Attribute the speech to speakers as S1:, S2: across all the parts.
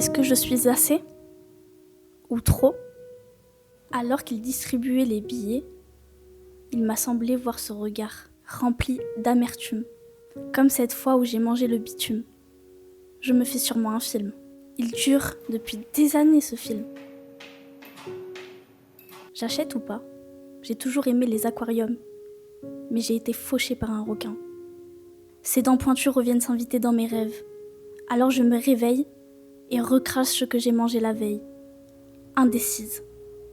S1: Est-ce que je suis assez ? Ou trop ? Alors qu'il distribuait les billets, il m'a semblé voir ce regard rempli d'amertume, comme cette fois où j'ai mangé le bitume. Je me fais sûrement un film. Il dure depuis des années, ce film. J'achète ou pas ? J'ai toujours aimé les aquariums, mais j'ai été fauchée par un requin. Ses dents pointues reviennent s'inviter dans mes rêves. Alors je me réveille et recrache ce que j'ai mangé la veille. Indécise,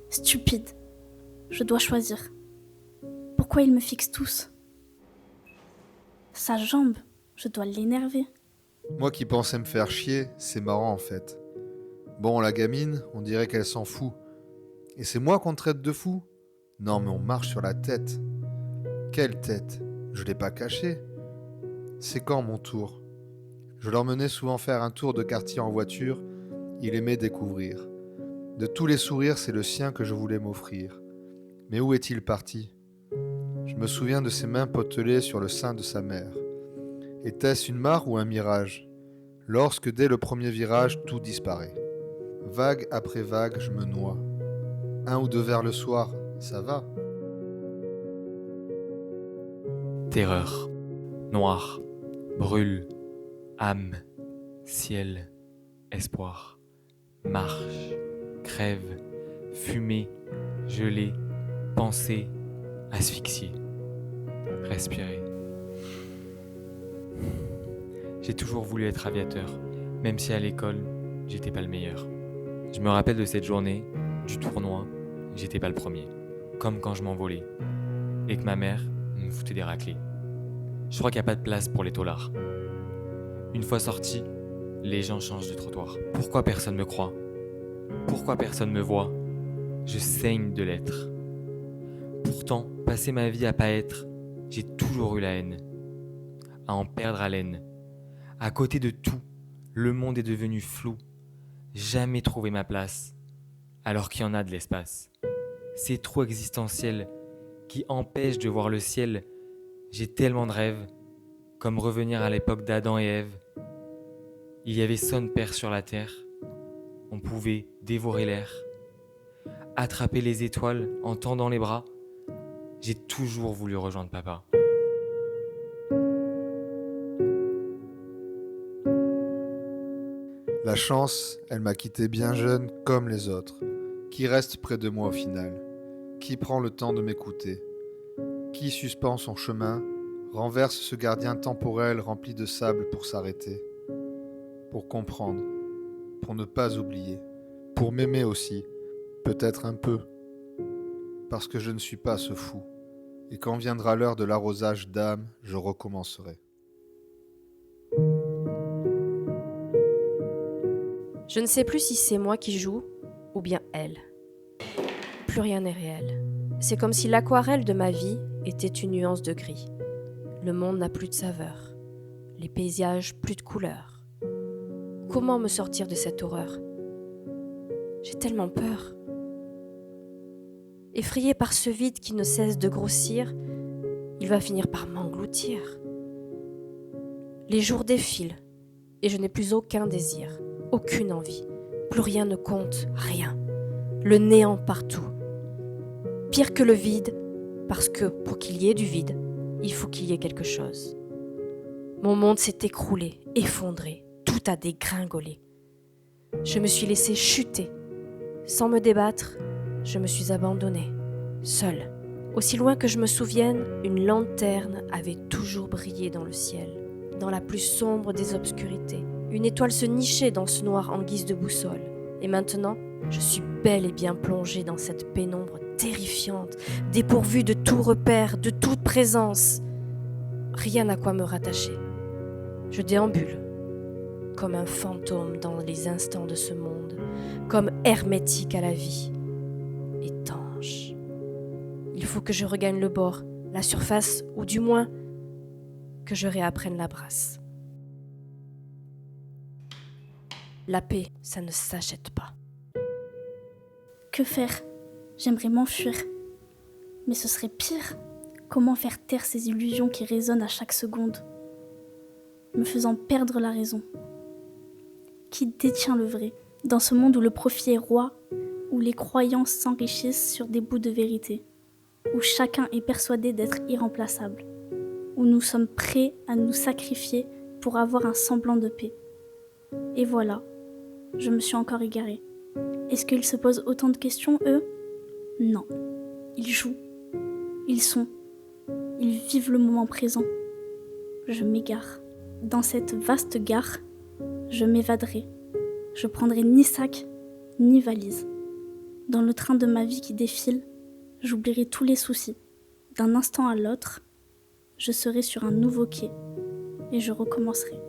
S1: stupide, je dois choisir. Pourquoi ils me fixent tous ? Sa jambe, je dois l'énerver.
S2: Moi qui pensais me faire chier, c'est marrant en fait. Bon, la gamine, on dirait qu'elle s'en fout. Et c'est moi qu'on traite de fou ? Non mais on marche sur la tête. Quelle tête ? Je l'ai pas cachée. C'est quand mon tour ? Je l'emmenais souvent faire un tour de quartier en voiture, il aimait découvrir. De tous les sourires, c'est le sien que je voulais m'offrir. Mais où est-il parti ? Je me souviens de ses mains potelées sur le sein de sa mère. Était-ce une mare ou un mirage ? Lorsque dès le premier virage, tout disparaît. Vague après vague, je me noie. 1 ou 2 verres le soir, ça va ?
S3: Terreur, noir, brûle, âme, ciel, espoir, marche, crève, fumée, gelée, pensée, asphyxiée, respirer. J'ai toujours voulu être aviateur, même si à l'école, j'étais pas le meilleur. Je me rappelle de cette journée, du tournoi, j'étais pas le premier. Comme quand je m'envolais, et que ma mère me foutait des raclées. Je crois qu'il n'y a pas de place pour les taulards. Une fois sorti, les gens changent de trottoir. Pourquoi personne me croit ? Pourquoi personne me voit ? Je saigne de l'être. Pourtant, passer ma vie à pas être, j'ai toujours eu la haine. À en perdre haleine. À côté de tout, le monde est devenu flou. Jamais trouvé ma place, alors qu'il y en a de l'espace. C'est trop existentiel, qui empêche de voir le ciel. J'ai tellement de rêves, comme revenir à l'époque d'Adam et Ève. Il y avait son père sur la terre, on pouvait dévorer l'air, attraper les étoiles en tendant les bras. J'ai toujours voulu rejoindre papa.
S2: La chance, elle m'a quitté bien jeune comme les autres. Qui reste près de moi au final ? Qui prend le temps de m'écouter ? Qui suspend son chemin, renverse ce gardien temporel rempli de sable pour s'arrêter ? Pour comprendre, pour ne pas oublier, pour m'aimer aussi, peut-être un peu, parce que je ne suis pas ce fou. Et quand viendra l'heure de l'arrosage d'âme, je recommencerai.
S4: Je ne sais plus si c'est moi qui joue ou bien elle. Plus rien n'est réel. C'est comme si l'aquarelle de ma vie était une nuance de gris. Le monde n'a plus de saveur. Les paysages, plus de couleurs. Comment me sortir de cette horreur ? J'ai tellement peur. Effrayé par ce vide qui ne cesse de grossir, il va finir par m'engloutir. Les jours défilent et je n'ai plus aucun désir, aucune envie. Plus rien ne compte, rien. Le néant partout. Pire que le vide, parce que pour qu'il y ait du vide, il faut qu'il y ait quelque chose. Mon monde s'est écroulé, effondré, tout a dégringolé. Je me suis laissée chuter. Sans me débattre, je me suis abandonnée, seule. Aussi loin que je me souvienne, une lanterne avait toujours brillé dans le ciel, dans la plus sombre des obscurités. Une étoile se nichait dans ce noir en guise de boussole. Et maintenant, je suis bel et bien plongée dans cette pénombre terrifiante, dépourvue de tout repère, de toute présence. Rien à quoi me rattacher. Je déambule, comme un fantôme dans les instants de ce monde, comme hermétique à la vie, étanche. Il faut que je regagne le bord, la surface, ou du moins, que je réapprenne la brasse. La paix, ça ne s'achète pas.
S1: Que faire ? J'aimerais m'enfuir. Mais ce serait pire. Comment faire taire ces illusions qui résonnent à chaque seconde, me faisant perdre la raison ? Qui détient le vrai? Dans ce monde où le profit est roi, où les croyances s'enrichissent sur des bouts de vérité, où chacun est persuadé d'être irremplaçable, où nous sommes prêts à nous sacrifier pour avoir un semblant de paix. Et voilà, je me suis encore égarée. Est-ce qu'ils se posent autant de questions, eux? Non. Ils jouent. Ils sont. Ils vivent le moment présent. Je m'égare. Dans cette vaste gare, je m'évaderai. Je prendrai ni sac, ni valise. Dans le train de ma vie qui défile, j'oublierai tous les soucis. D'un instant à l'autre, je serai sur un nouveau quai et je recommencerai.